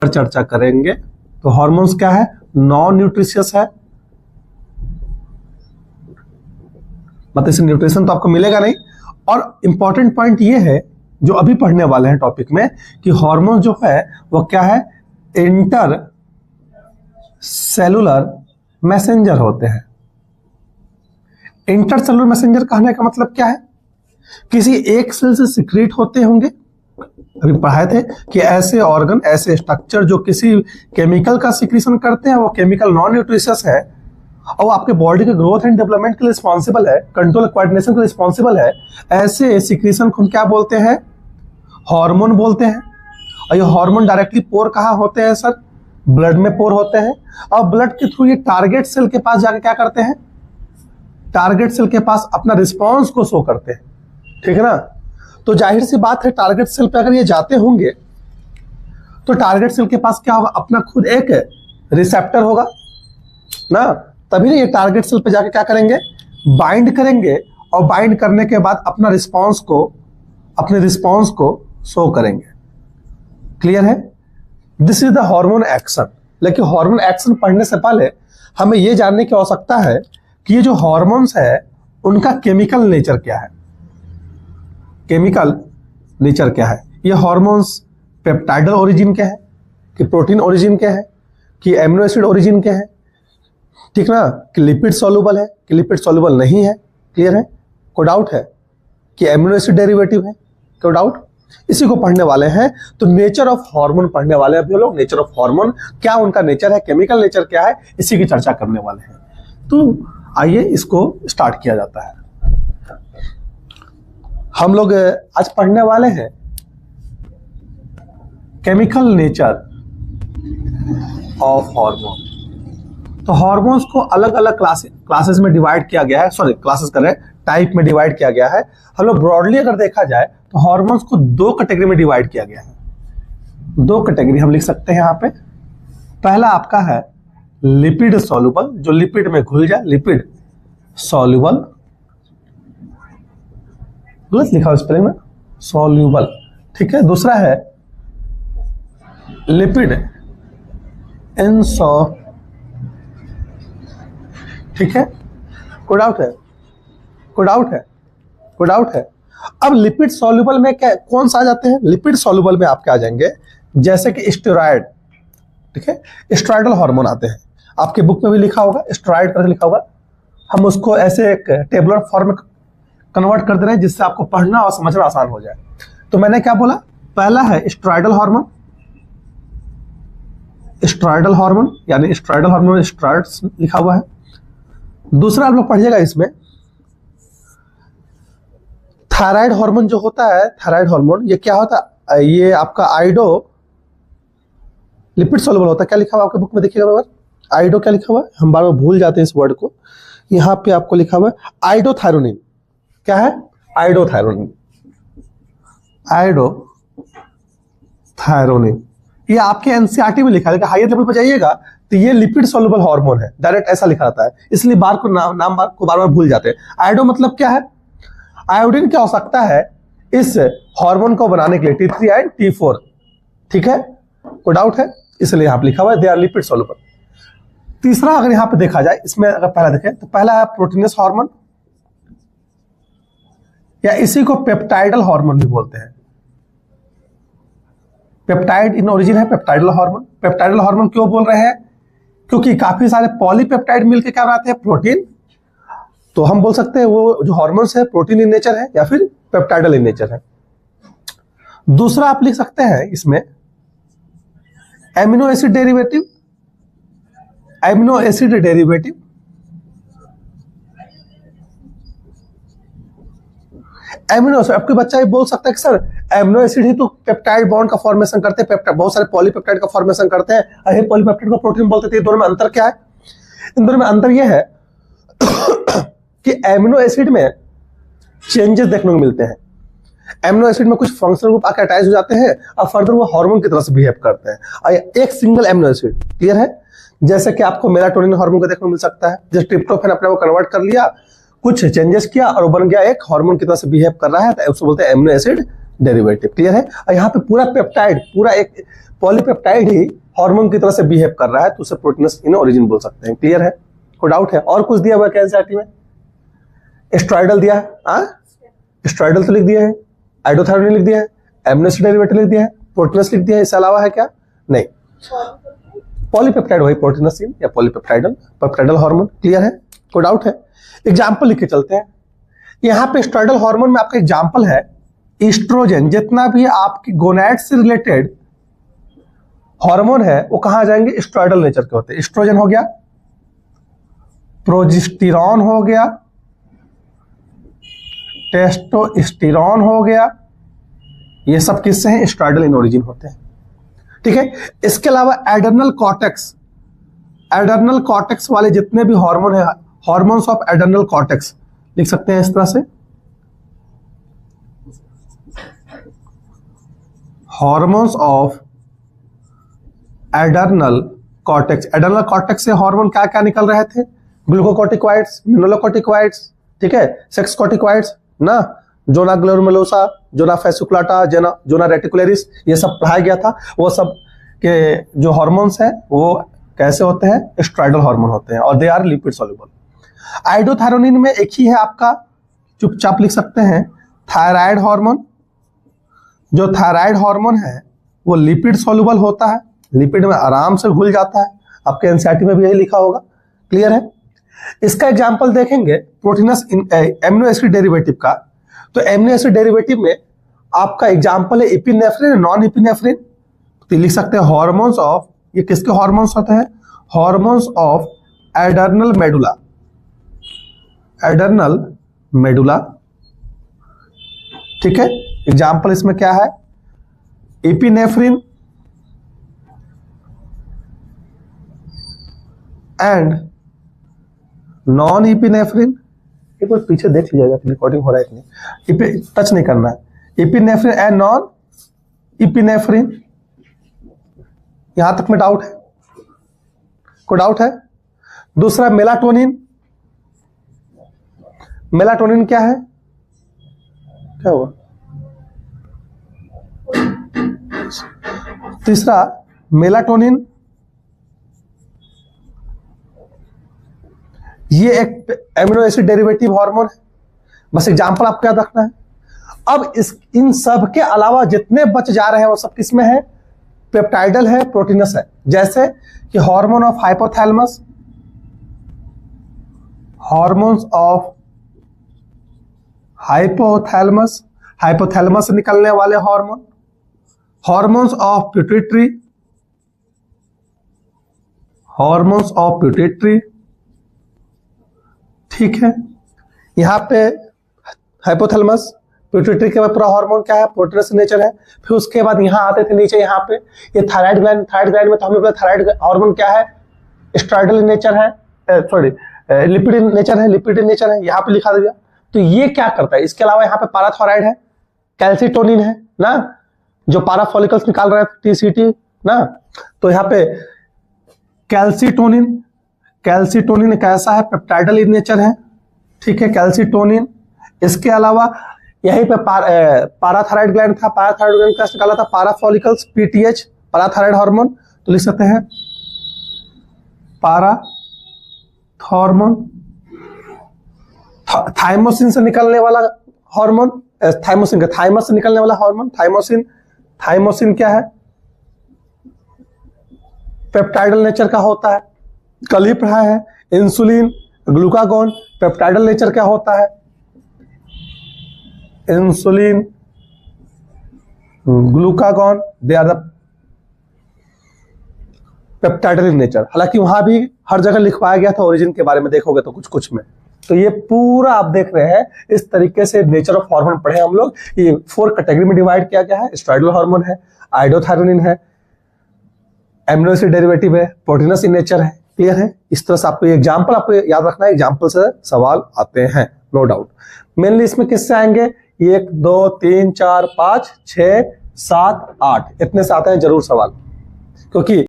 पर चर्चा करेंगे। तो हार्मोन्स क्या है? नॉन न्यूट्रिशियस है, मतलब इसमें न्यूट्रिशन तो आपको मिलेगा नहीं। और इंपॉर्टेंट पॉइंट ये है जो अभी पढ़ने वाले हैं टॉपिक में कि हार्मोन जो है वो क्या है? इंटर सेलुलर मैसेंजर होते हैं। इंटर सेलुलर मैसेंजर कहने का मतलब क्या है? किसी एक सेल से सिक्रीट होते होंगे। अभी पढ़ाए थे कि ऐसे ऑर्गन, ऐसे स्ट्रक्चर जो किसी केमिकल का सिक्रीशन करते हैं, वो केमिकल नॉन न्यूट्रिशियस है और वो आपके बॉडी के ग्रोथ एंड डेवलपमेंट के लिए रिस्पॉन्सिबल है, कंट्रोल कोऑर्डिनेशन के लिए रिस्पॉन्सिबल है। ऐसे सिक्रीशन को हम क्या बोलते हैं? हार्मोन बोलते हैं। और ये हार्मोन डायरेक्टली पोर कहाँ होते हैं सर? ब्लड में पोर होते हैं। और ब्लड के थ्रू ये टारगेट सेल के पास जाके क्या करते हैं? टारगेट सेल के पास अपना रिस्पॉन्स को शो करते हैं, ठीक है ना। तो जाहिर सी बात है टारगेट सेल पे अगर ये जाते होंगे तो टारगेट सेल के पास क्या होगा? अपना खुद एक रिसेप्टर होगा ना, तभी ना ये टारगेट सेल पे जाके क्या करेंगे? बाइंड करेंगे और बाइंड करने के बाद अपना रिस्पॉन्स को, अपने रिस्पॉन्स को शो करेंगे। क्लियर है? This is the hormone action. लेकिन हार्मोन एक्शन पढ़ने से पहले हमें यह जानने की आवश्यकता है कि ये जो हार्मोन्स है उनका केमिकल नेचर क्या है। केमिकल नेचर क्या है? ये हार्मोन्स पेप्टाइडल ओरिजिन के हैं कि प्रोटीन ओरिजिन के हैं कि एमिनो एसिड ओरिजिन के हैं, ठीक ना, कि लिपिड सॉल्युबल है कि लिपिड सॉल्युबल नहीं है। क्लियर है? कोई डाउट है कि एमिनो एसिड डेरिवेटिव है? कोई डाउट? इसी को पढ़ने वाले हैं। तो नेचर ऑफ हार्मोन पढ़ने वाले हैं अभी लोग। नेचर ऑफ हार्मोन, क्या उनका नेचर है, केमिकल नेचर क्या है, इसी की चर्चा करने वाले हैं। तो आइए इसको स्टार्ट किया जाता है। हम लोग आज पढ़ने वाले हैं केमिकल नेचर ऑफ हार्मोन। तो हार्मोन्स को अलग अलग क्लासेस में डिवाइड किया गया है, सॉरी क्लासेस कर रहे हैं, टाइप में डिवाइड किया गया है। हम लोग ब्रॉडली अगर देखा जाए तो हार्मोन्स को दो कैटेगरी में डिवाइड किया गया है। दो कैटेगरी हम लिख सकते हैं यहाँ पे। पहला आपका है लिपिड सॉल्युबल, जो लिपिड में घुल जाए, लिपिड सॉल्युबल, गलत लिखा स्पेलिंग में, सॉल्युबल, ठीक है। दूसरा है लिपिड इनसॉल्युबल, ठीक है। कोई डाउट है? कोई डाउट है? कोई डाउट है? अब लिपिड सॉल्युबल में क्या, कौन सा आ जाते हैं? लिपिड सॉल्युबल में आपके आ जाएंगे जैसे कि स्टेरॉइड, ठीक है, स्टेरॉइडल हार्मोन आते हैं। आपके बुक में भी लिखा होगा, स्टेरॉइड करके लिखा होगा। हम उसको ऐसे एक टेबुलर फॉर्म में कन्वर्ट कर दे रहे हैं जिससे आपको पढ़ना और समझना आसान हो जाए। तो मैंने क्या बोला? पहला है स्टेरॉइडल हार्मोन, स्टेरॉइडल हार्मोन यानी स्टेरॉइडल हार्मोन स्टेरॉइड्स लिखा हुआ है। दूसरा आप लोग पढ़िएगा इसमें थायराइड हार्मोन जो होता है, थायराइड हार्मोन ये क्या होता है? ये आपका आइडो लिपिड सॉल्युबल होता है। क्या लिखा हुआ आपके बुक में देखिएगा बार, आइडो क्या लिखा हुआ है, हम बार बार भूल जाते हैं इस वर्ड को। यहाँ पे आपको लिखा हुआ है आइडोथायरोनिन। क्या है? Iodothyronine, iodothyronine. ये आपके एनसीईआरटी में लिखा है, हायर लेवल पर जाइएगा तो ये लिपिड सॉल्युबल हार्मोन है, डायरेक्ट ऐसा लिखा रहता है, इसलिए बार को नाम बार को बार बार भूल जाते हैं। आइडो मतलब क्या है? आयोडीन की आवश्यकता है इस हार्मोन को बनाने के लिए, T3 एंड T4, ठीक है। कोई डाउट है? इसलिए यहां पर लिखा हुआ है दे आर लिपिड सॉल्युबल। तीसरा अगर यहां पे देखा जाए, इसमें अगर पहला देखें तो पहला है प्रोटीनस हार्मोन या इसी को पेप्टाइडल हार्मोन भी बोलते हैं। पेप्टाइड इन ओरिजिन है पेप्टाइडल हार्मोन। पेप्टाइडल हार्मोन क्यों बोल रहे हैं? क्योंकि काफी सारे पॉलीपेप्टाइड मिलकर क्या बनाते हैं? प्रोटीन। तो हम बोल सकते हैं वो जो हार्मोन्स है प्रोटीन इन नेचर है या फिर पेप्टाइडल इन नेचर है। दूसरा आप लिख सकते हैं इसमें amino acid derivative, amino acid derivative, amino acid. आपके बच्चा ये बोल सकता है कि सर एमिनो एसिड ही तो पेप्टाइड बॉन्ड का फॉर्मेशन करते हैं, बहुत सारे पॉलीपेप्टाइड का फॉर्मेशन करते हैं, अरे पॉलीपेप्टाइड को प्रोटीन बोलते थे। दोनों में अंतर क्या है? इन दोनों में अंतर यह है कि एमिनो एसिड में चेंजेस देखने को मिलते हैं। एमिनो एसिड में कुछ फंक्शनल ग्रुप आकर अटैच हो जाते हैं और फर्दर वो हार्मोन की तरह से बिहेव करते हैं। और एक सिंगल एमिनो एसिड, क्लियर है? जैसे कि आपको मेलाटोनिन हार्मोन को देखने को मिल सकता है, जैसे ट्रिप्टोफैन अपने को कन्वर्ट कर लिया, कुछ चेंजेस किया और वो बन गया एक हार्मोन की तरह से बिहेव कर रहा है, तो उसको बोलते हैं एमिनो एसिड डेरिवेटिव। क्लियर है? और यहाँ पे पूरा पेप्टाइड, पूरा एक पॉलीपेप्टाइड ही हार्मोन की तरह से बिहेव कर रहा है, तो उसे प्रोटीनस इन ओरिजिन बोल सकते हैं। क्लियर है? कोई डाउट है? और कुछ दिया हुआ है एनसीईआरटी में? स्ट्राइडल दिया है, स्ट्राइडल तो लिख दिया है, आइडोथायरोनिन लिख दिया है, एमिनो एसिड डेरिवेटिव लिख दिया है, प्रोटीनस लिख दिया है, इसके अलावा है क्या? नहीं। पॉलीपेप्टाइड वही प्रोटीनसिन या पॉलीपेप्टाइडल पेप्टाइडल हार्मोन। क्लियर है? कोई डाउट है? एग्जाम्पल लिख के चलते हैं। यहाँ पे स्ट्राइडल हार्मोन में आपका एग्जाम्पल है ईस्ट्रोजन। जितना भी आपकी गोनैड से रिलेटेड हार्मोन है वो कहां जाएंगे? स्ट्राइडल नेचर के होते हैं। एस्ट्रोजन हो गया, प्रोजेस्टेरॉन हो गया, टेस्टोस्टेरॉन हो गया, ये सब किससे हैं? स्ट्राइडल इन ओरिजिन होते हैं। ठीक है? इसके अलावा एडर्नल कॉर्टेक्स, एडर्नल कॉर्टेक्स वाले जितने भी हार्मोन है, हार्मोन्स ऑफ एडर्नल कॉर्टेक्स लिख सकते हैं इस तरह से, hormones of adrenal cortex. Adrenal cortex से हार्मोन क्या क्या निकल रहे थे? ग्लूकोकॉर्टिकॉइड्स, मिनरलोकॉर्टिकॉइड्स, ठीक है, सेक्स कॉर्टिकॉइड्स ना, जोना ग्लोमेरुलोसा, जोना फेसिकुलाटा, जोना रेटिकुलरिस, ये सब पढ़ाया गया था। वो सब के जो हार्मोन्स हैं वो कैसे होते हैं? स्ट्राइडल हार्मोन होते हैं और they are lipid soluble. Iodothyronine में एक ही है आपका, चुपचाप लिख सकते हैं, थायराइड हार्मोन। जो थायराइड हार्मोन है वो लिपिड सॉल्युबल होता है, लिपिड में आराम से घुल जाता है। आपके एनसीईआरटी में भी यही लिखा होगा। क्लियर है? इसका एग्जांपल देखेंगे प्रोटीनस एमिनो एसिड डेरिवेटिव का, तो एमिनो एसिड डेरिवेटिव में आपका एग्जांपल है एपिनेफ्रिन, नॉन एपिनेफ्रिन। तो लिख सकते हैं हार्मोन्स ऑफ, ये किसके हार्मोन्स होते हैं? Hormones of adrenal medulla, adrenal medulla. ठीक है? एग्जांपल इसमें क्या है? Epinephrine and non epinephrine. एक बार पीछे देख लीजिएगा रिकॉर्डिंग हो रहा है कि नहीं, टच नहीं करना है। Epinephrine and non epinephrine. यहां तक में डाउट है? कोई डाउट है? दूसरा मेलाटोनिन। मेलाटोनिन क्या है? क्या हुआ? तीसरा मेलाटोनिन, ये एक एमिनो एसिड डेरिवेटिव हार्मोन है। बस एग्जांपल आपको याद रखना है। अब इन सब के अलावा जितने बच जा रहे हैं वो सब किसमें है? पेप्टाइडल है, प्रोटीनस है। जैसे कि hormone of hypothalamus, hormones of hypothalamus, hypothalamus से निकलने वाले hormone, hormones of pituitary, hormones of pituitary. ठीक है? यहां पे हाइपोथैलेमस, पिट्यूटरी के बाद पूरा हार्मोन क्या है? प्रोटीनस नेचर है। फिर उसके बाद यहां आते थे नीचे, यहां पे ये थायराइड ग्लैंड, थायराइड ग्लैंड में तो हमें पता थायराइड हार्मोन क्या है? स्ट्राइडल नेचर है, सॉरी लिपिड नेचर है, लिपिड नेचर है, यहाँ पे लिखा दिया। तो ये क्या करता है? इसके अलावा यहाँ पे पाराथायराइड है, कैल्सिटोनिन है ना, जो पारा फॉलिकल्स निकाल रहे थे, टीसीटी ना। तो यहाँ पे कैल्सिटोनिन, कैल्सिटोनिन कैसा है? पेप्टाइडल इन नेचर है। ठीक है? कैल्सिटोनिन। इसके अलावा यहीं पे पाराथायराइड ग्लैंड था, पाराथायराइड ग्लैंड कैसे निकाला था? पारा फॉलिकल्स, पीटीएच, पाराथायराइड हार्मोन। तो लिख सकते हैं पारा हार्मोन। थाइमोसिन से निकलने वाला हार्मोन, थाइमोसिन का, थाइमस से निकलने वाला हार्मोन थाइमोसिन। थाइमोसिन क्या है? पेप्टाइडल नेचर का होता है। कल ही पढ़ा है इंसुलिन, ग्लूकागॉन, पेप्टाइडल नेचर क्या होता है? Insulin, glucagon, they are the peptidal in nature. हालांकि वहां भी हर जगह लिखवाया गया था ओरिजिन के बारे में, देखोगे तो कुछ कुछ में। तो ये पूरा आप देख रहे हैं इस तरीके से नेचर ऑफ हार्मोन पढ़े हम लोग। ये 4 कैटेगरी में डिवाइड किया गया है। स्ट्राइडल हार्मोन है, आइडोथायरोनिन है, एमिनो एसिड डेरिवेटिव है, प्रोटीनस इन नेचर है। क्लियर है? इस तरह से आपको ये एग्जांपल आपको याद रखना है, एग्जांपल से सवाल आते हैं, नो डाउट। मेनली इसमें किससे आएंगे? 1 2 3 4 5 6 7 8 इतने से आते हैं जरूर सवाल, क्योंकि